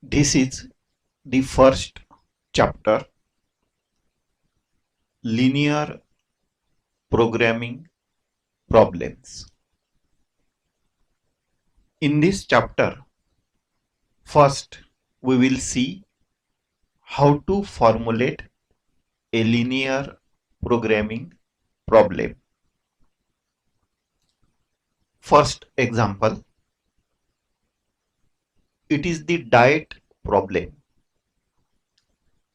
This is the first chapter, linear programming problems. In this chapter, first we will see how to formulate a linear programming problem. First example, it is the diet problem.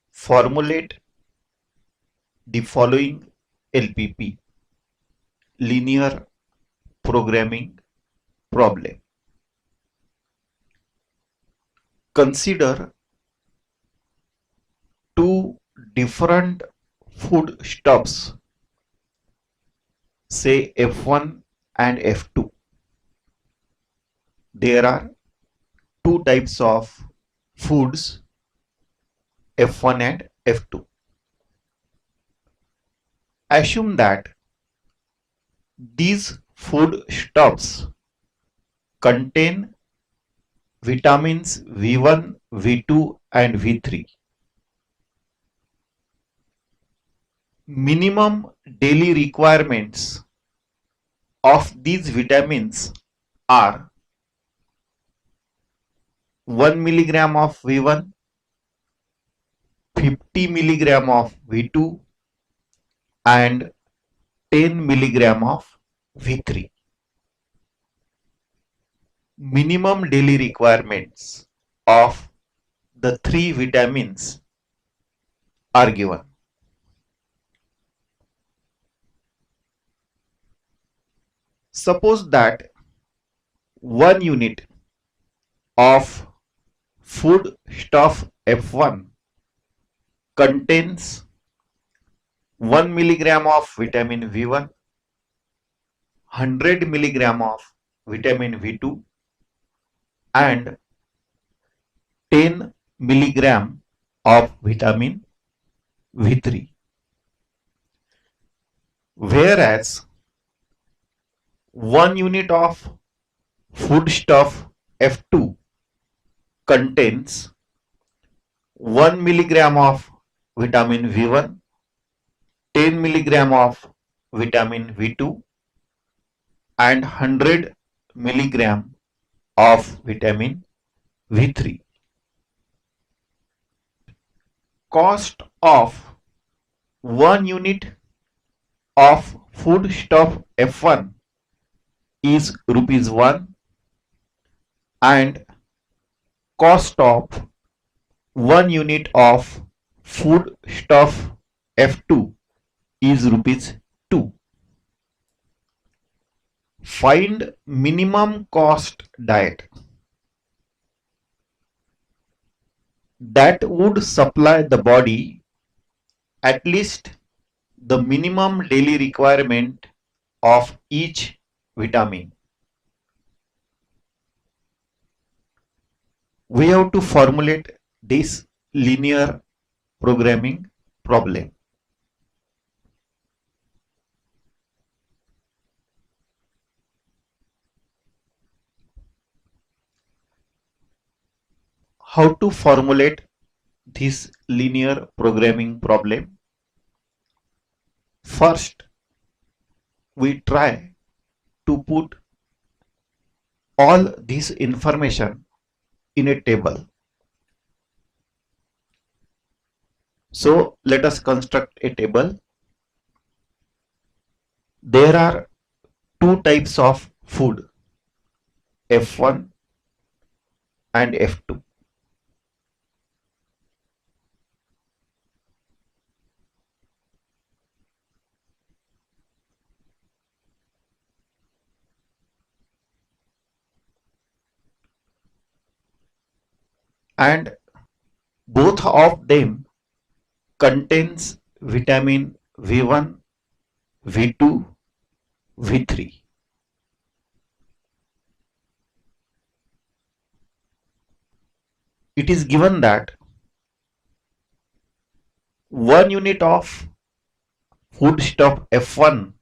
Formulate the following LPP, linear programming problem. Consider two different food stuffs, say F1 and F2. There are two types of foods, F1 and F2. Assume that these food stuffs contain vitamins V1, V2 and V3. Minimum daily requirements of these vitamins are 1 milligram of V1, 50 milligram of V2 and 10 milligram of V3. Minimum daily requirements of the three vitamins are given. Suppose that 1 unit of food stuff F1 contains 1 milligram of vitamin V1, 100 milligram of vitamin V2 and 10 milligram of vitamin V3. Whereas 1 unit of foodstuff F2 contains 1 milligram of vitamin V1, 10 milligram of vitamin V2 and 100 milligram of vitamin V3. Cost of 1 unit of foodstuff F1 is rupees 1 and cost of 1 unit of foodstuff F2 is rupees 2. Find minimum cost diet that would supply the body at least the minimum daily requirement of each vitamin. We have to formulate this linear programming problem. How to formulate this linear programming problem? First, we try to put all this information in a table. So let us construct a table. There are two types of food, F1 and F2. And both of them contains vitamin V1, V2, V3. It is given that 1 unit of foodstuff F1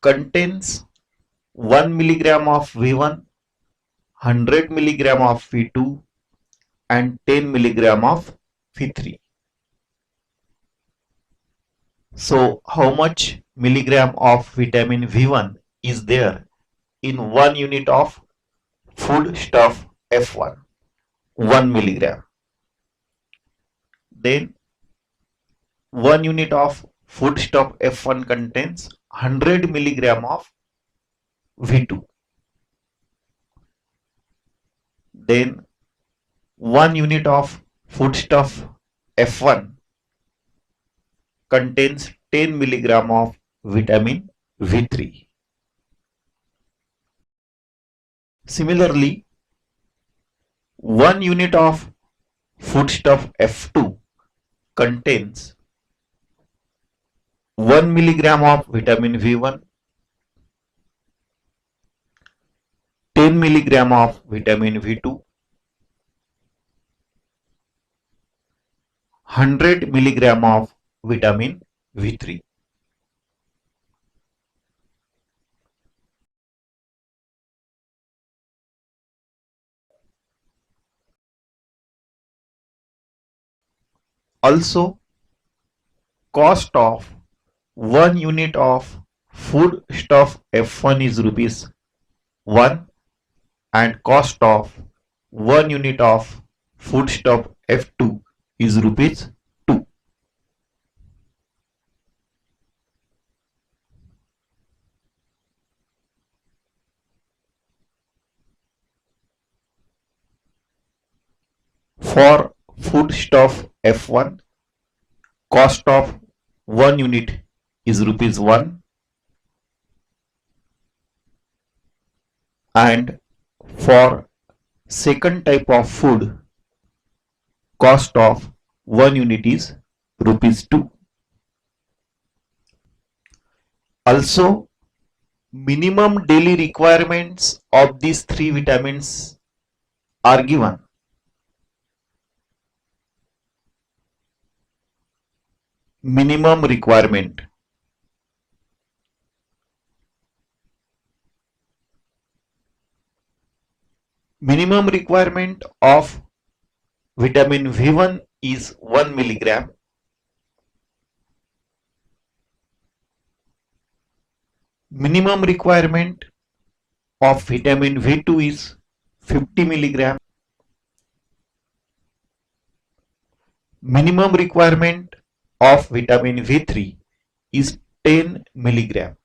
contains 1 milligram of V1, 100 milligram of V2 and 10 milligram of V3. So how much milligram of vitamin V1 is there in 1 unit of foodstuff F1? 1 milligram. Then 1 unit of foodstuff F1 contains 100 milligram of V2. Then 1 unit of foodstuff F1 contains 10 milligram of vitamin V3. Similarly, 1 unit of foodstuff F2 contains 1 milligram of vitamin V1, 10 milligram of vitamin V2, 100 milligram of vitamin V3. Also, cost of 1 unit of foodstuff F1 is rupees 1 and cost of 1 unit of foodstuff F2 is rupees 2. For foodstuff F1, cost of 1 unit is rupees 1 and for second type of food, cost of 1 unit is rupees 2. Also, minimum daily requirements of these 3 vitamins are given. Minimum requirement. Minimum requirement of vitamin V1 is 1 milligram. Minimum requirement of vitamin V2 is 50 milligram. Minimum requirement of vitamin V3 is 10 milligram.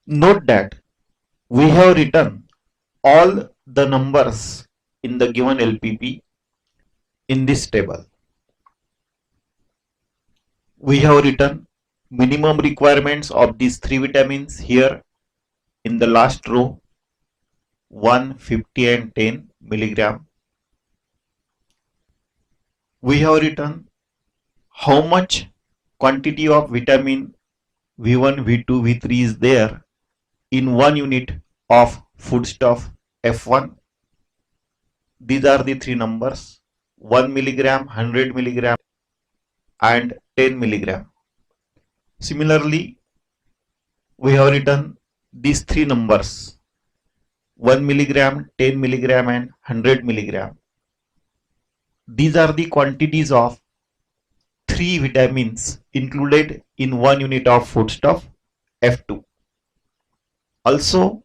Note that we have written all the numbers in the given LPP in this table. We have written minimum requirements of these 3 vitamins here in the last row, 1, 50 and 10 milligram. We have written how much quantity of vitamin V1, V2, V3 is there in 1 unit of foodstuff F1. These are the 3 numbers, 1 milligram, 100 milligram and 10 milligram. Similarly, we have written these 3 numbers, 1 milligram, 10 milligram and 100 milligram. These are the quantities of 3 vitamins included in 1 unit of foodstuff F2. Also,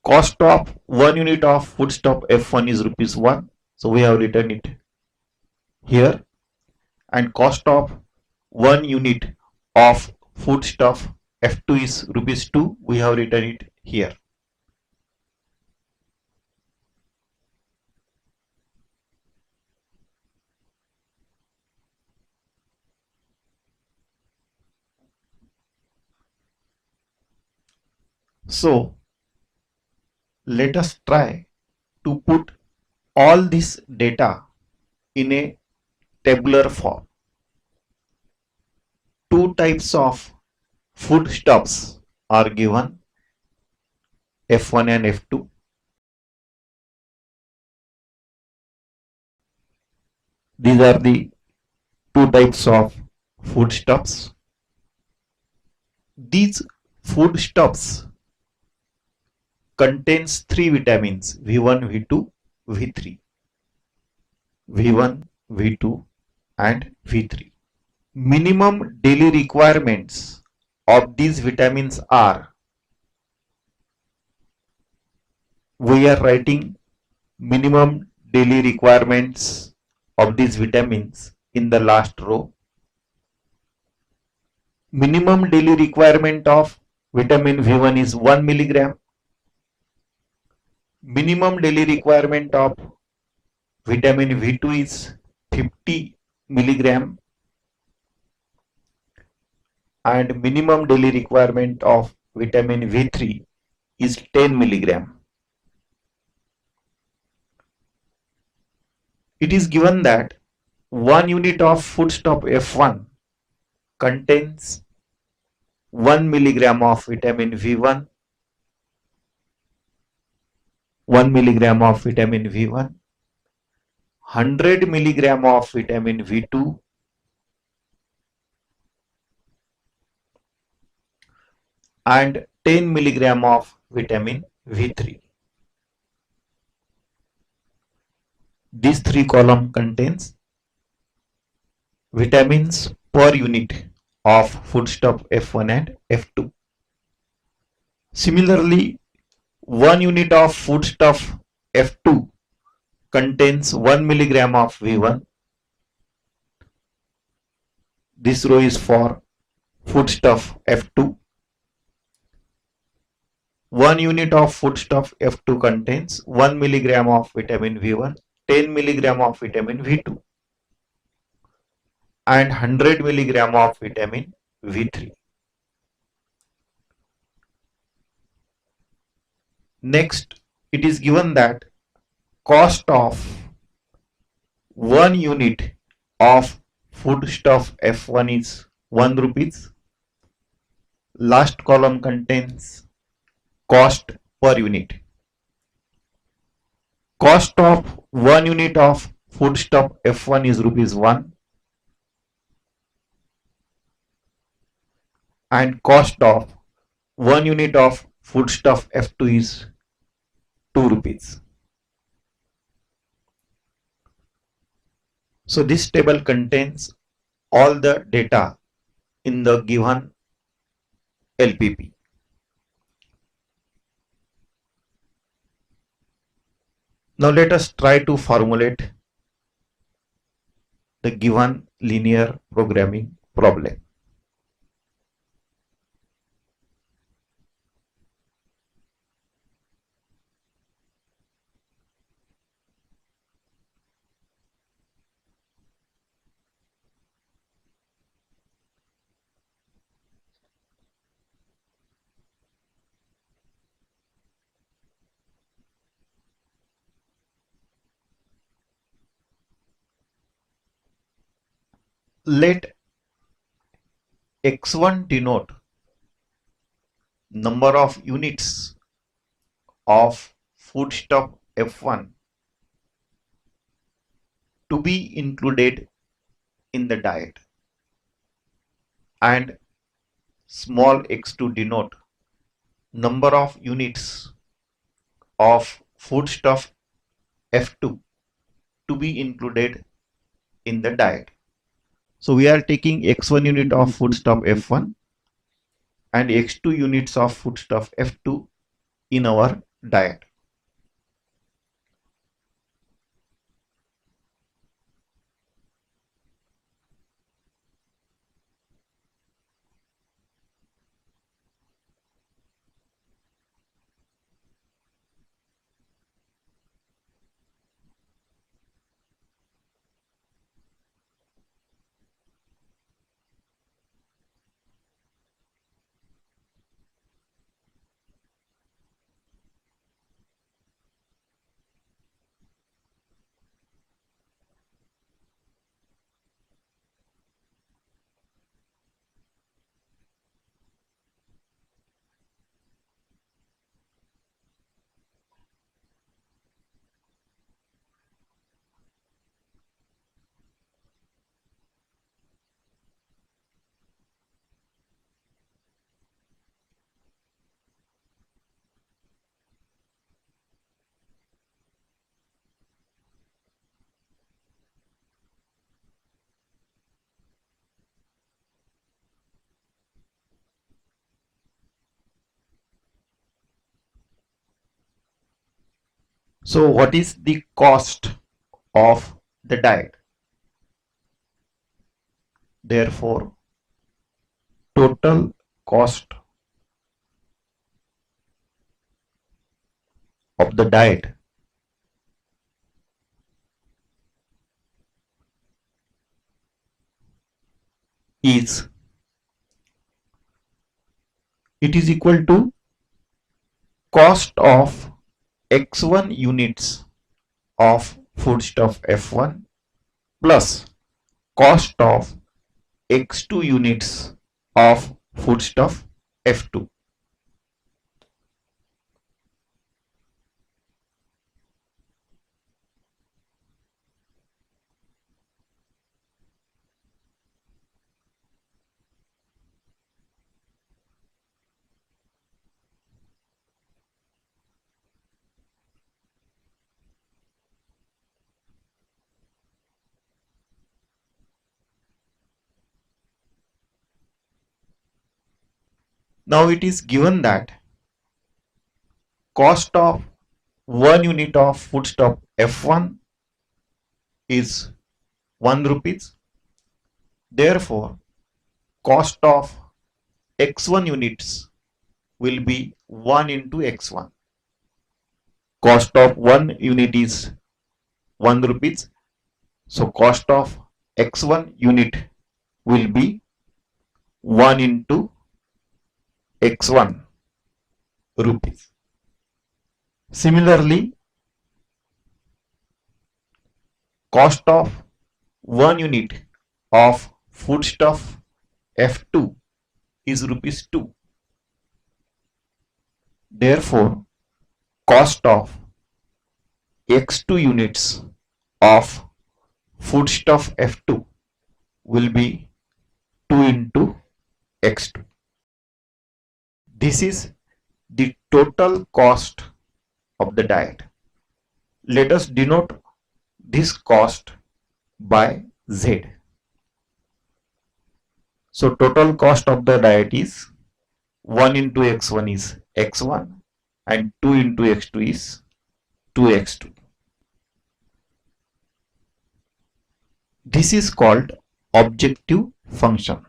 cost of 1 unit of foodstuff F1 is rupees 1. So we have written it here. And cost of 1 unit of foodstuff F2 is rupees 2. We have written it here. So let us try to put all this data in a tabular form. 2 types of foodstuffs are given, F1 and F2. These are the 2 types of foodstuffs. These foodstuffs contains three vitamins V1, V2, V3. V1, V2 and V3. Minimum daily requirements of these vitamins are, we are writing minimum daily requirements of these vitamins in the last row. Minimum daily requirement of vitamin V1 is 1 milligram. Minimum daily requirement of vitamin V2 is 50 milligram, and minimum daily requirement of vitamin V3 is 10 milligram. It is given that 1 unit of foodstuff F1 contains 1 milligram of vitamin V1, 1 milligram of vitamin V1, 100 milligram of vitamin V2, and 10 milligram of vitamin V3. This three column contains vitamins per unit of foodstuff F1 and F2. Similarly, 1 unit of foodstuff F2 contains 1 milligram of V1. This row is for foodstuff F2. 1 unit of foodstuff F2 contains 1 milligram of vitamin V1, 10 milligram of vitamin V2 and 100 milligram of vitamin V3. Next, it is given that cost of 1 unit of foodstuff F1 is 1 rupees. Last column contains cost per unit. Cost of 1 unit of foodstuff F1 is rupees 1 and cost of 1 unit of foodstuff F2 is 2 rupees. So this table contains all the data in the given LPP. Now let us try to formulate the given linear programming problem. Let x1 denote number of units of foodstuff F1 to be included in the diet, and small x2 denote number of units of foodstuff F2 to be included in the diet. So we are taking x1 unit of foodstuff F1 and x2 units of foodstuff F2 in our diet. So what is the cost of the diet? Therefore, total cost of the diet is equal to cost of x1 units of foodstuff F1 plus cost of x2 units of foodstuff F2. Now it is given that cost of 1 unit of foodstuff F1 is 1 rupees. Therefore, cost of x1 units will be 1 into x1. Cost of 1 unit is 1 rupees. So cost of x1 unit will be 1 into x1 rupees. Similarly, cost of 1 unit of foodstuff F2 is rupees 2. Therefore, cost of x2 units of foodstuff F2 will be 2 into x2. This is the total cost of the diet. Let us denote this cost by Z. So total cost of the diet is 1 into x1 is x1 and 2 into x2 is 2x2. This is called objective function.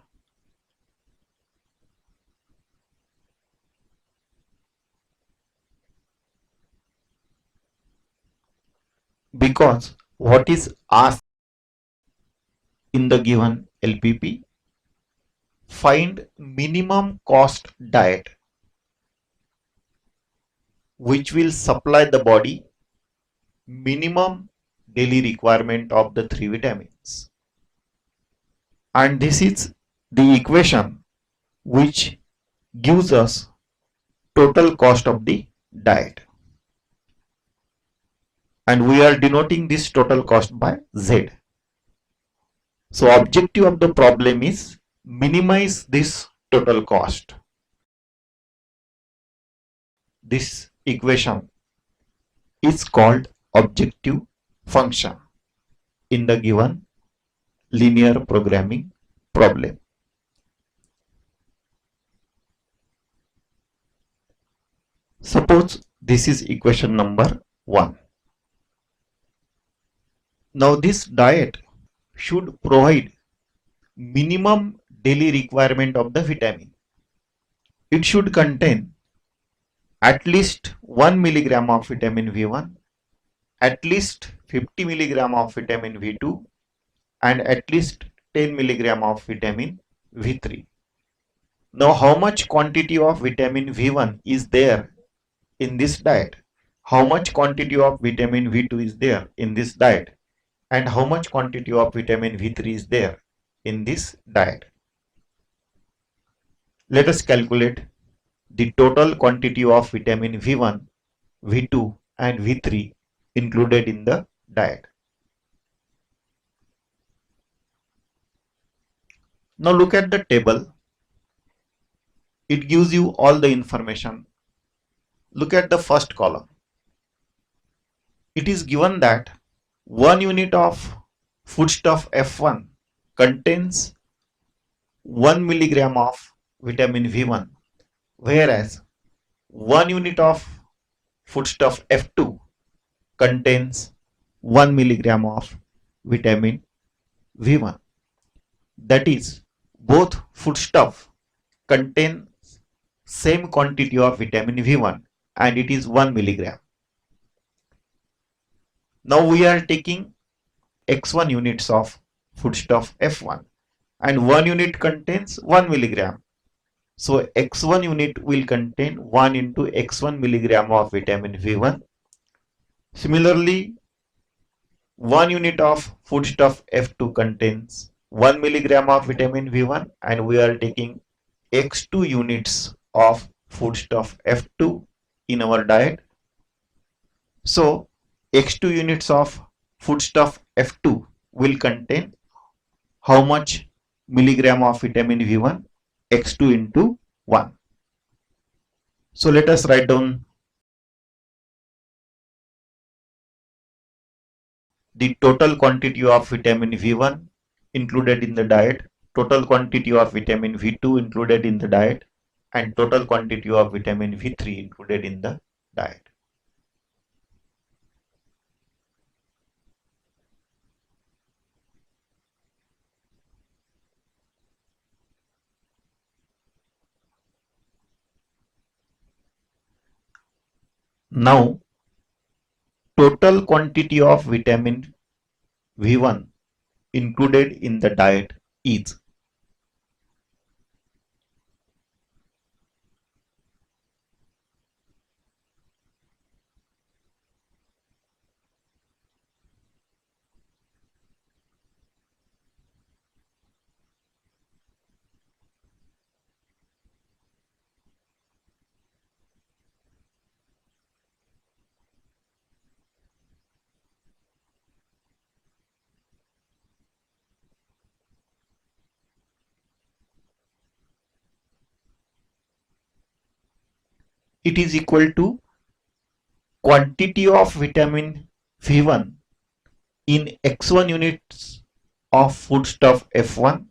Because what is asked in the given LPP? Find minimum cost diet which will supply the body minimum daily requirement of the 3 vitamins. And this is the equation which gives us total cost of the diet. And we are denoting this total cost by Z. So objective of the problem is minimize this total cost. This equation is called objective function in the given linear programming problem. Suppose this is equation number 1. Now this diet should provide minimum daily requirement of the vitamin. It should contain at least 1 milligram of vitamin V1, at least 50 milligram of vitamin V2, and at least 10 milligram of vitamin V3. Now how much quantity of vitamin V1 is there in this diet? How much quantity of vitamin V2 is there in this diet? And how much quantity of vitamin V3 is there in this diet? Let us calculate the total quantity of vitamin V1, V2 and V3 included in the diet. Now look at the table. It gives you all the information. Look at the first column. It is given that 1 unit of foodstuff F1 contains 1 milligram of vitamin V1, whereas 1 unit of foodstuff F2 contains 1 milligram of vitamin V1. That is, both foodstuff contain same quantity of vitamin V1 and it is 1 milligram. Now we are taking x1 units of foodstuff F1 and 1 unit contains 1 milligram. So x1 unit will contain 1 into x1 milligram of vitamin V1. Similarly, 1 unit of foodstuff F2 contains 1 milligram of vitamin V1 and we are taking x2 units of foodstuff F2 in our diet. So x2 units of foodstuff F2 will contain how much milligram of vitamin V1? X2 into 1. So let us write down the total quantity of vitamin V1 included in the diet, total quantity of vitamin V2 included in the diet, and total quantity of vitamin V3 included in the diet. Now, total quantity of vitamin V1 included in the diet is it is equal to quantity of vitamin V1 in x1 units of foodstuff F1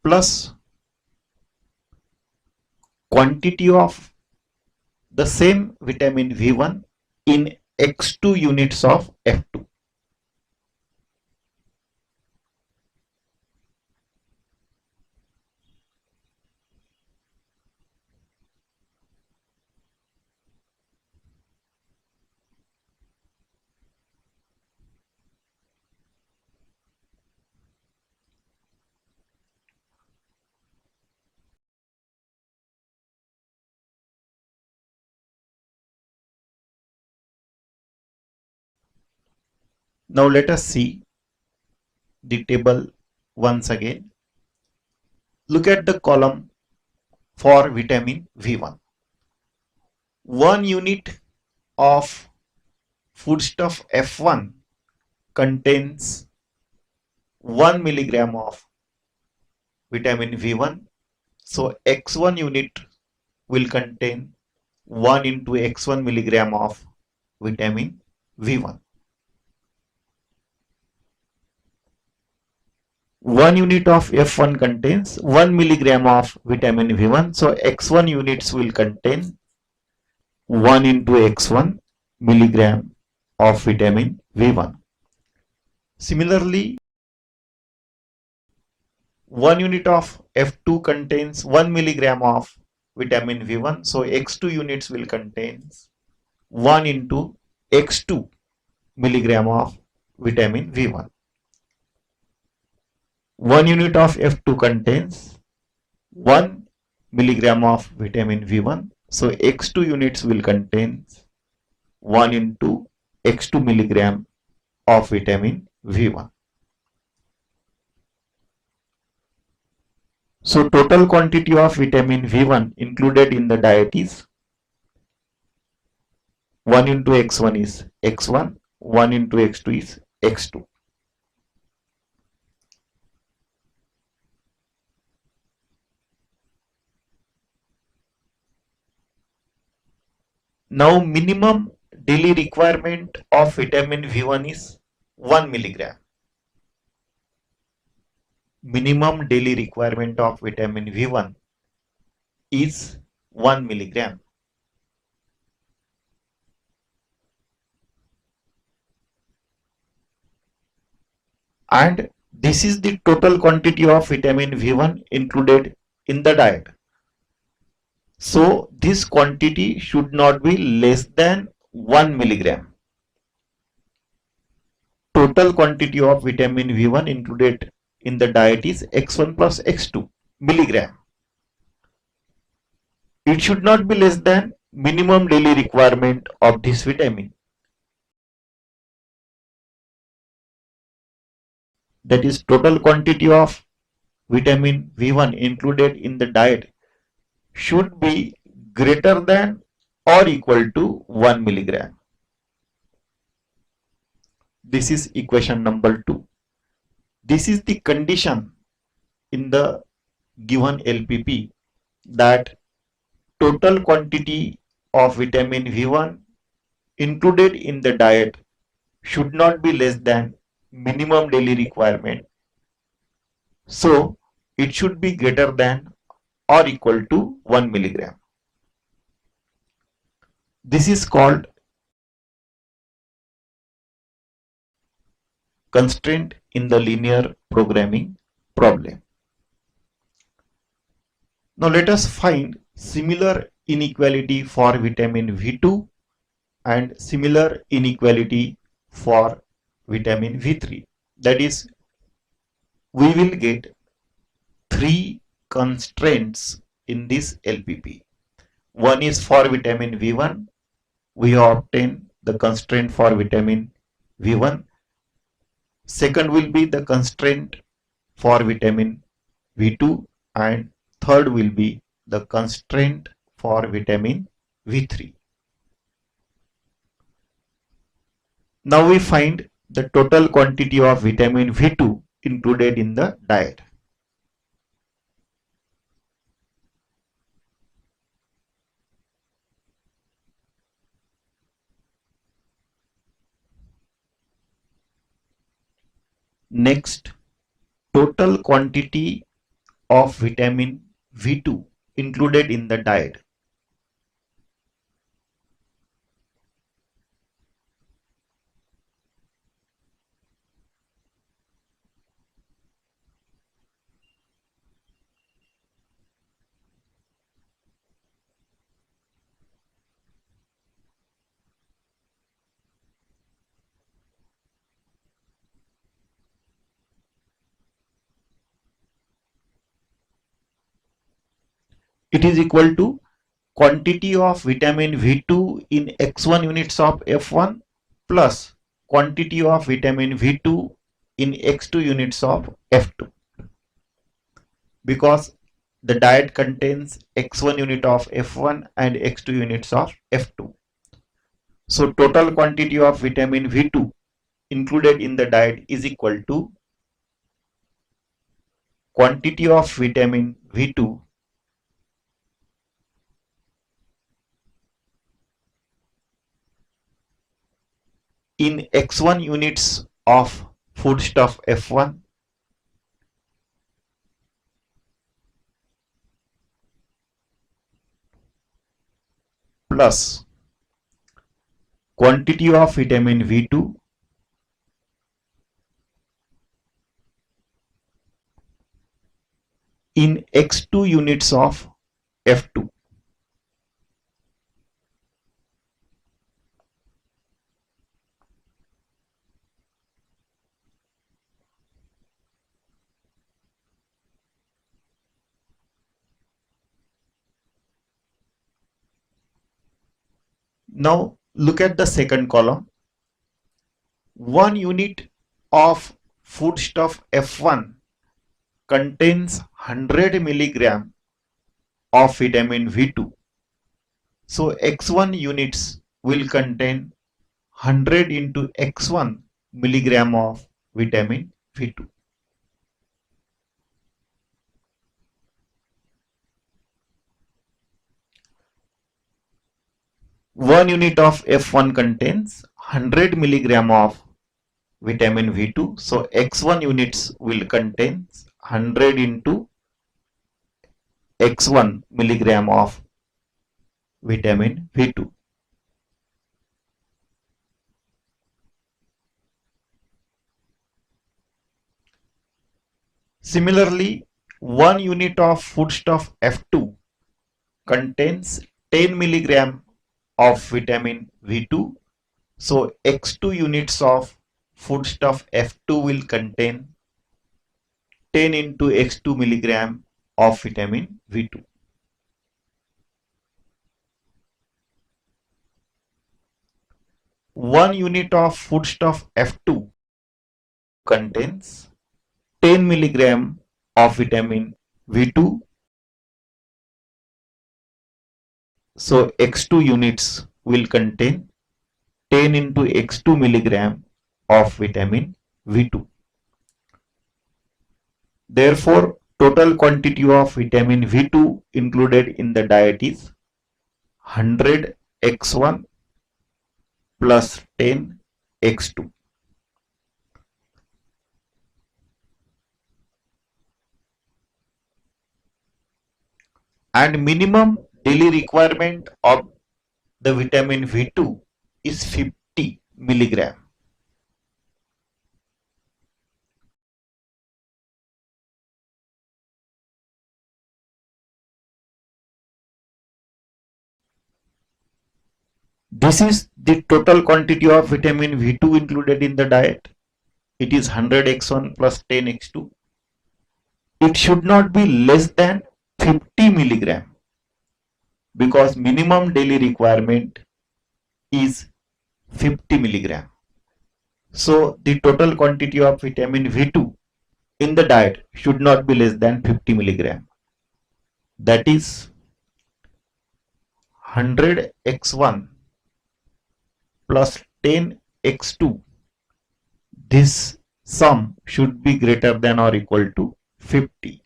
plus quantity of the same vitamin V1 in x2 units of F2. Now let us see the table once again. Look at the column for vitamin V1. 1 unit of foodstuff F1 contains 1 milligram of vitamin V1. So x1 unit will contain 1 into x1 milligram of vitamin V1. 1 unit of F1 contains 1 milligram of vitamin V1. So x1 units will contain 1 into x1 milligram of vitamin V1. Similarly, 1 unit of F2 contains 1 milligram of vitamin V1. So x2 units will contain 1 into x2 milligram of vitamin V1. 1 unit of F2 contains 1 milligram of vitamin V1. So x2 units will contain 1 into x2 milligram of vitamin V1. So total quantity of vitamin V1 included in the diet is 1 into x1 is x1, 1 into x2 is x2. Now minimum daily requirement of vitamin V1 is 1 milligram. Minimum daily requirement of vitamin V1 is 1 milligram. And this is the total quantity of vitamin V1 included in the diet. So this quantity should not be less than 1 milligram. Total quantity of vitamin V1 included in the diet is X1 plus X2 milligram. It should not be less than minimum daily requirement of this vitamin. That is, total quantity of vitamin V1 included in the diet should be greater than or equal to 1 milligram. This is equation number 2. This is the condition in the given LPP that total quantity of vitamin V1 included in the diet should not be less than minimum daily requirement. So it should be greater than or equal to 1 milligram. This is called constraint in the linear programming problem. Now let us find similar inequality for vitamin V2 and similar inequality for vitamin V3. That is, we will get 3 constraints in this LPP. One is for vitamin V1. We have obtained the constraint for vitamin V1. Second will be the constraint for vitamin V2, and third will be the constraint for vitamin V3. Now we find the total quantity of vitamin V2 included in the diet. Next, total quantity of vitamin V2 included in the diet. It is equal to quantity of vitamin V2 in X1 units of F1 plus quantity of vitamin V2 in X2 units of F2. Because the diet contains X1 unit of F1 and X2 units of F2. So total quantity of vitamin V2 included in the diet is equal to quantity of vitamin V2 in X1 units of foodstuff F1 plus quantity of vitamin V2 in X2 units of F2. Now look at the second column. 1 unit of foodstuff F1 contains 100 milligram of vitamin V2. So X1 units will contain 100 into X1 milligram of vitamin V2. 1 unit of F1 contains 100 milligram of vitamin V2. So X1 units will contain 100 into X1 milligram of vitamin V2. Similarly, 1 unit of foodstuff F2 contains 10 milligram of vitamin V2. So X2 units of foodstuff F2 will contain 10 into X2 milligram of vitamin V2. One unit of foodstuff F2 contains 10 milligram of vitamin V2. So X2 units will contain 10 into X2 milligram of vitamin V2. Therefore, total quantity of vitamin V2 included in the diet is 100 X1 plus 10 X2. And minimum daily requirement of the vitamin V2 is 50 milligram. This is the total quantity of vitamin V2 included in the diet. It is 100 X1 plus 10 X2. It should not be less than 50 milligram because minimum daily requirement is 50 milligram. So the total quantity of vitamin V2 in the diet should not be less than 50 milligram. That is 100 X1 plus 10 X2. This sum should be greater than or equal to 50.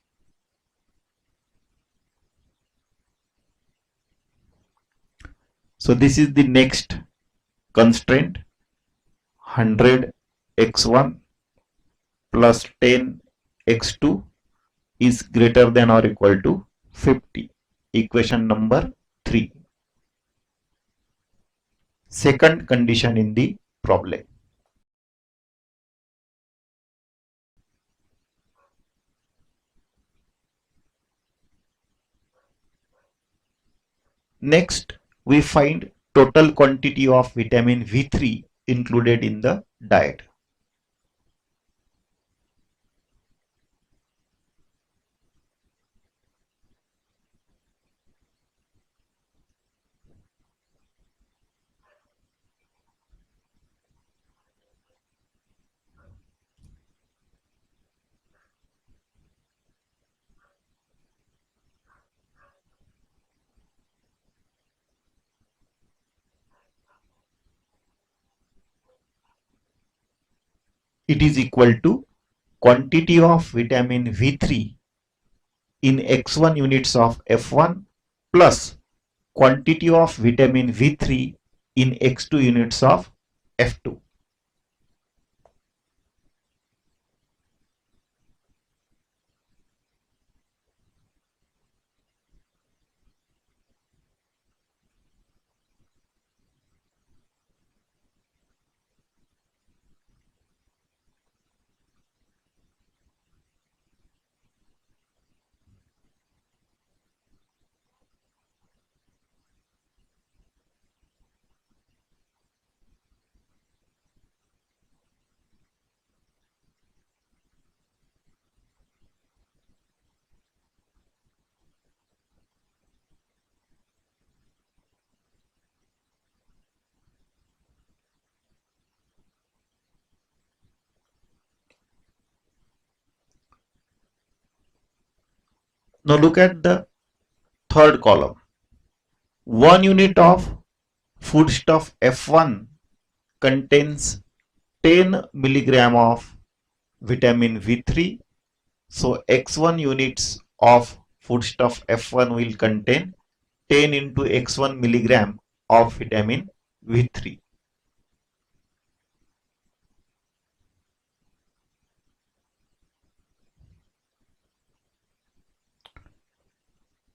So this is the next constraint. 100 X1 plus 10 X2 is greater than or equal to 50. Equation number 3. Second condition in the problem. Next, we find total quantity of vitamin V3 included in the diet. It is equal to quantity of vitamin V3 in X1 units of F1 plus quantity of vitamin V3 in X2 units of F2. Now look at the third column. 1 unit of foodstuff F1 contains 10 milligram of vitamin V3. So X1 units of foodstuff F1 will contain 10 into X1 milligram of vitamin V3.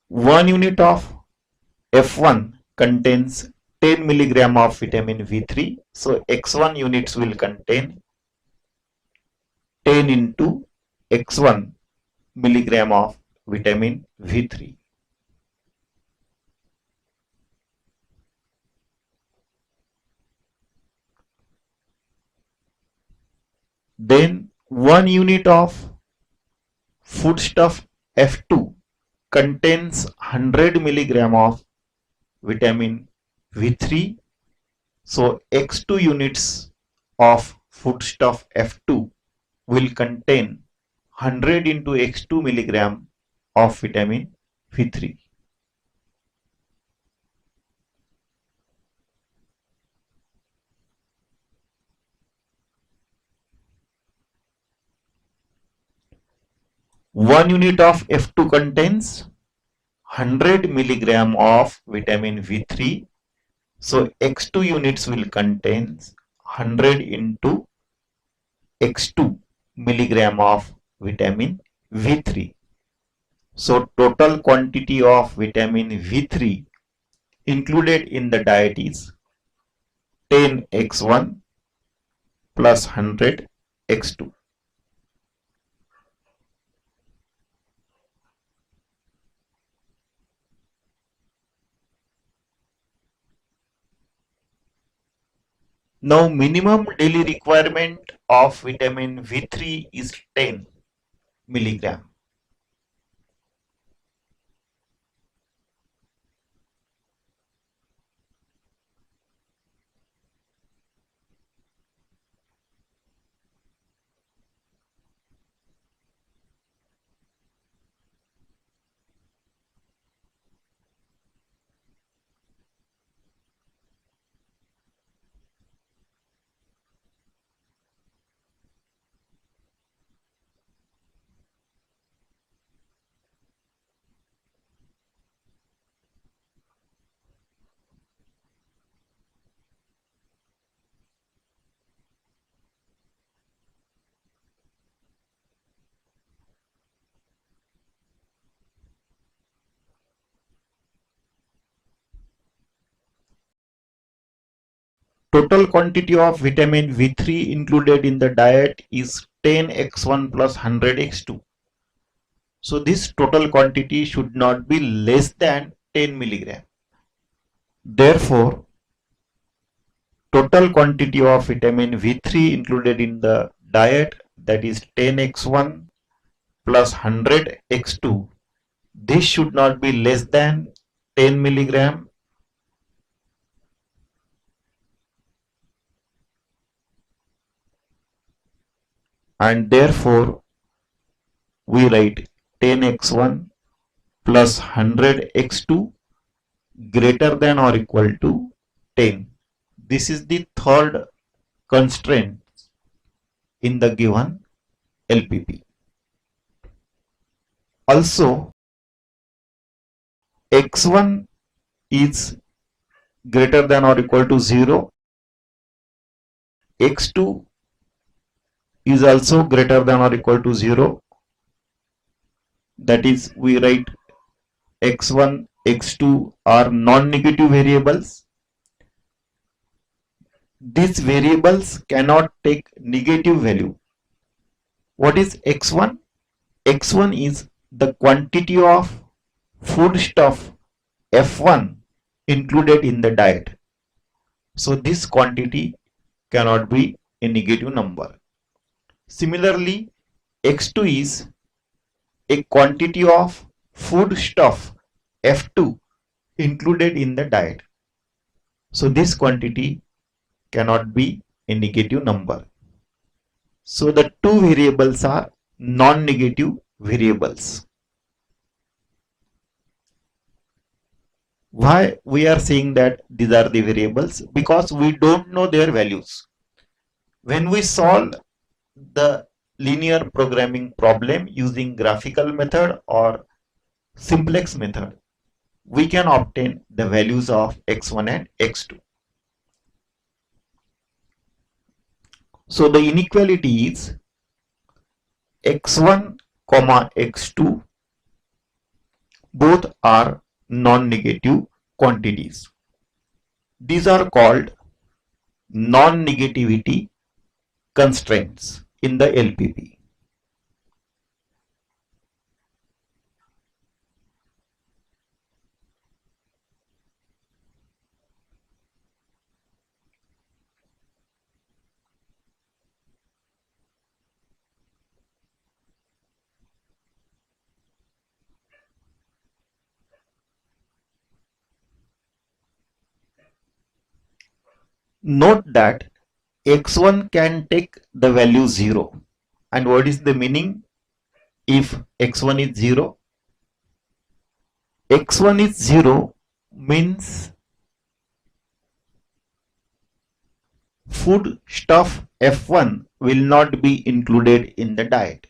One unit of F1 contains 10 milligram of vitamin V3. So X1 units will contain 10 into X1 milligram of vitamin V3. Then 1 unit of foodstuff F2 contains 100 milligram of vitamin V3. So X2 units of foodstuff F2 will contain 100 into X2 milligram of vitamin V3. One unit of F2 contains 100 milligram of vitamin V3. So X2 units will contain 100 into X2 milligram of vitamin V3. So total quantity of vitamin V3 included in the diet is 10x1 plus 100x2. Now minimum daily requirement of vitamin V3 is 10 milligram. Total quantity of vitamin V3 included in the diet is 10x1 plus 100x2. So this total quantity should not be less than 10 milligram. Therefore, total quantity of vitamin V3 included in the diet, that is 10x1 plus 100x2, this should not be less than 10 milligram, and therefore we write 10x1 plus 100x2 greater than or equal to 10. This is the third constraint in the given LPP. Also, x1 is greater than or equal to 0, x2 is also greater than or equal to 0, that is we write x1, x2 are non-negative variables. These variables cannot take negative value. What is x1? x1 is the quantity of foodstuff F1 included in the diet. So this quantity cannot be a negative number. Similarly, x2 is a quantity of foodstuff F2 included in the diet. So this quantity cannot be a negative number. So the two variables are non-negative variables. Why we are saying that these are the variables? Because we don't know their values. When we solve the linear programming problem using graphical method or simplex method, we can obtain the values of x1 and x2. So the inequality is x1 comma x2 both are non-negative quantities. These are called non-negativity constraints in the LPP. Note that x1 can take the value 0. And what is the meaning if x1 is 0? x1 is 0 means food stuff F1 will not be included in the diet.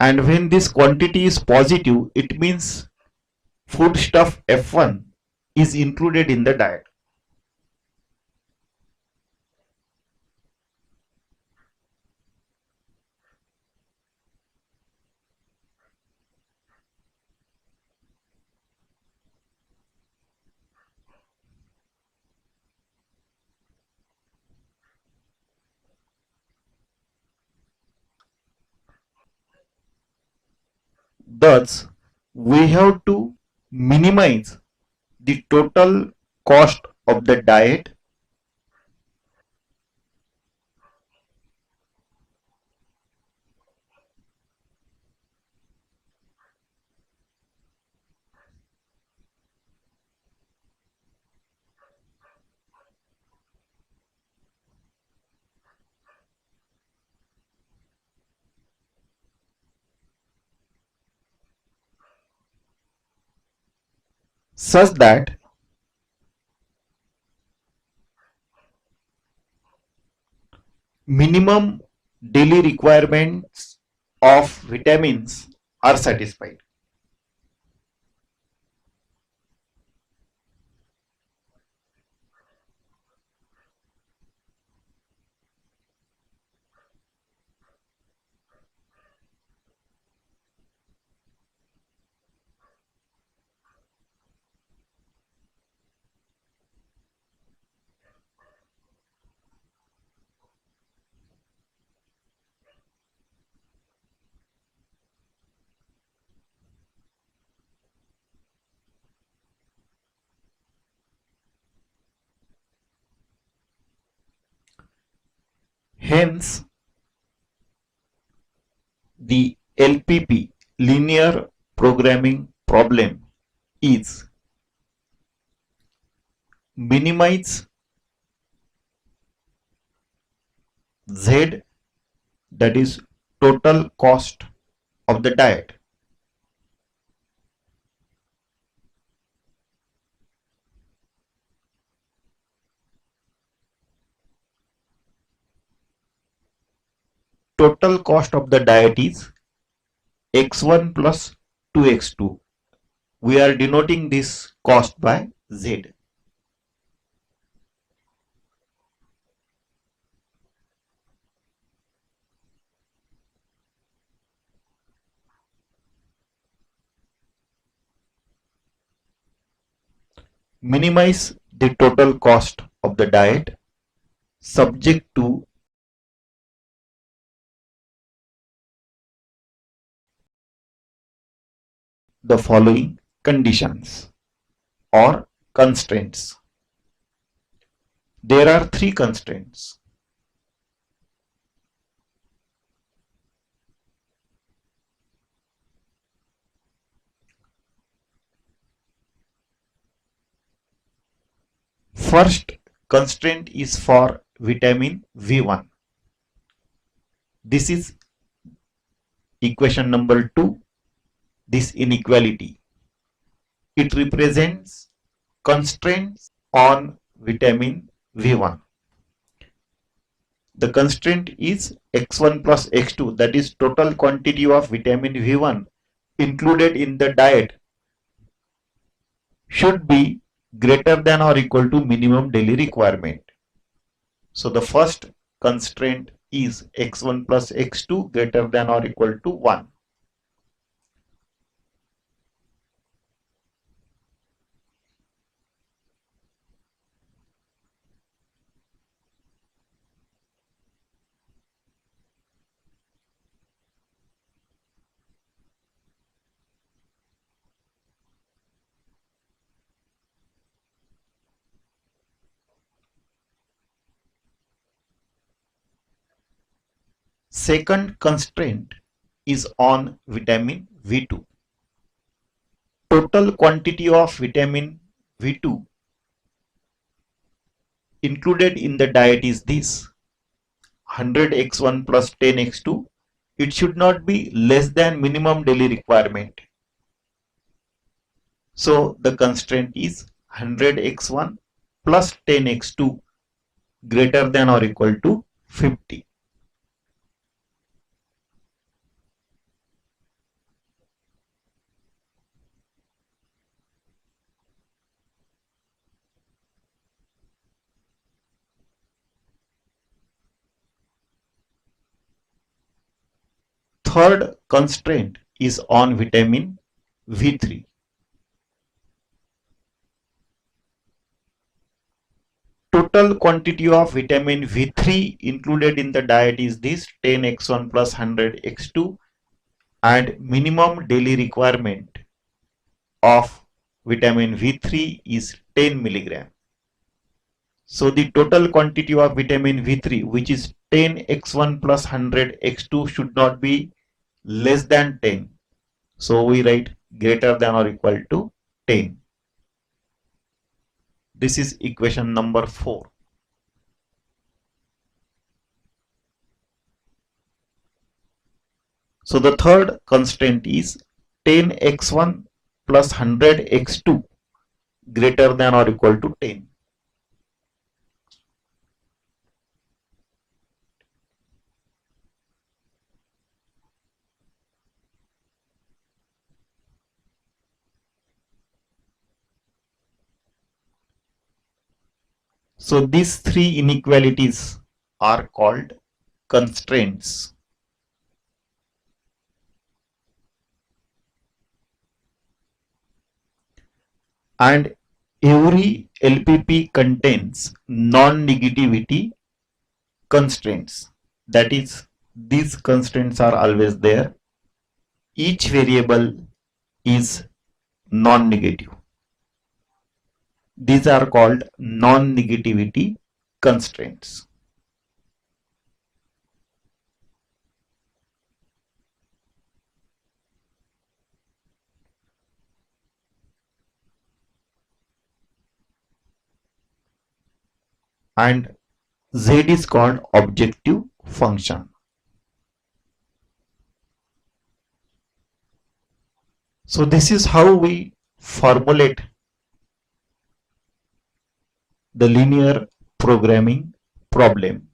And when this quantity is positive, it means foodstuff F1 is included in the diet. Thus, we have to minimize the total cost of the diet such that minimum daily requirements of vitamins are satisfied. Hence, the LPP linear programming problem is minimize Z, that is total cost of the diet, total cost of the diet is x1 plus 2x2. We are denoting this cost by Z. Minimize the total cost of the diet subject to the following conditions or constraints. There are three constraints. First constraint is for vitamin V1. This is equation number 2, this inequality. It represents constraints on vitamin V1. The constraint is x1 plus x2, that is total quantity of vitamin V1 included in the diet should be greater than or equal to minimum daily requirement. So the first constraint is x1 plus x2 greater than or equal to 1. Second constraint is on vitamin V2. Total quantity of vitamin V2 included in the diet is this 100x1 plus 10x2. It should not be less than minimum daily requirement. So the constraint is 100x1 plus 10x2 greater than or equal to 50. Third constraint is on vitamin V3. Total quantity of vitamin V3 included in the diet is this 10x1 plus 100x2, and minimum daily requirement of vitamin V3 is 10 milligram. So the total quantity of vitamin V3, which is 10x1 plus 100x2, should not be less than 10. So we write greater than or equal to 10. This is equation number 4. So the third constraint is 10x1 plus 100x2 greater than or equal to 10. So these three inequalities are called constraints. And every LPP contains non-negativity constraints. That is, these constraints are always there. Each variable is non-negative. These are called non-negativity constraints. And Z is called objective function. So this is how we formulate the linear programming problem.